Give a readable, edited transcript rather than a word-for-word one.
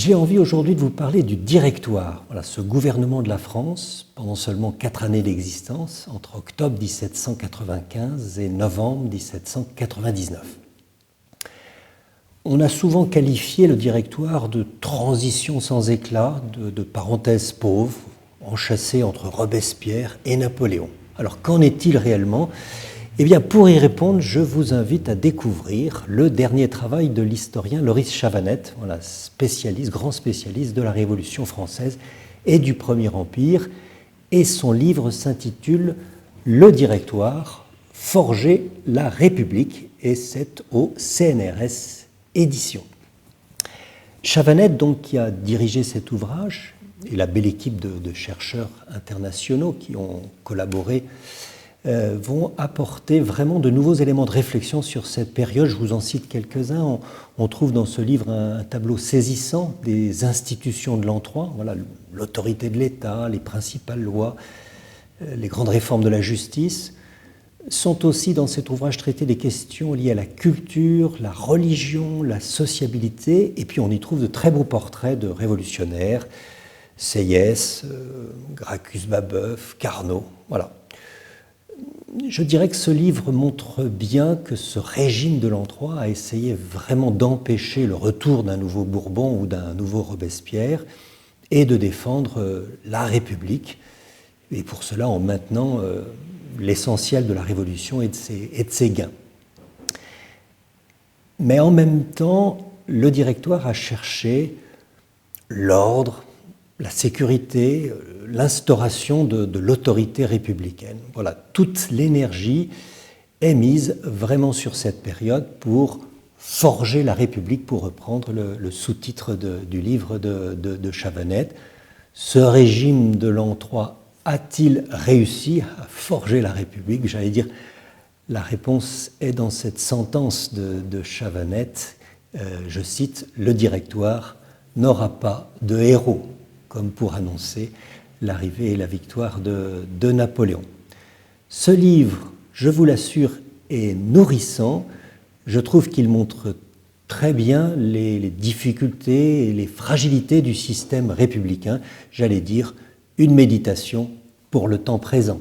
J'ai envie aujourd'hui de vous parler du Directoire, voilà, ce gouvernement de la France pendant seulement 4 années d'existence, entre octobre 1795 et novembre 1799. On a souvent qualifié le Directoire de transition sans éclat, de parenthèse pauvre, enchâssée entre Robespierre et Napoléon. Alors qu'en est-il réellement ? Eh bien, pour y répondre, je vous invite à découvrir le dernier travail de l'historien Loris Chavanette, voilà, grand spécialiste de la Révolution française et du Premier Empire, et son livre s'intitule « Le Directoire, forger la République » et c'est au CNRS Éditions. Chavanette, donc, qui a dirigé cet ouvrage, et la belle équipe de chercheurs internationaux qui ont collaboré vont apporter vraiment de nouveaux éléments de réflexion sur cette période. Je vous en cite quelques-uns. On trouve dans ce livre un tableau saisissant des institutions de l'an 3, voilà, l'autorité de l'État, les principales lois, les grandes réformes de la justice. Sont aussi dans cet ouvrage traités des questions liées à la culture, la religion, la sociabilité, et puis on y trouve de très beaux portraits de révolutionnaires, Sieyès, Gracchus-Babeuf, Carnot, voilà. Je dirais que ce livre montre bien que ce régime de l'an 3 a essayé vraiment d'empêcher le retour d'un nouveau Bourbon ou d'un nouveau Robespierre et de défendre la République, et pour cela en maintenant l'essentiel de la Révolution et de ses gains. Mais en même temps, le Directoire a cherché l'ordre, la sécurité, l'instauration de l'autorité républicaine. Voilà, toute l'énergie est mise vraiment sur cette période pour forger la République, pour reprendre le sous-titre du livre de Chavanette. Ce régime de l'an 3 a-t-il réussi à forger la République ? J'allais dire, la réponse est dans cette sentence de Chavanette, je cite, « Le Directoire n'aura pas de héros » comme pour annoncer l'arrivée et la victoire de Napoléon. Ce livre, je vous l'assure, est nourrissant. Je trouve qu'il montre très bien les difficultés et les fragilités du système républicain. J'allais dire, une méditation pour le temps présent.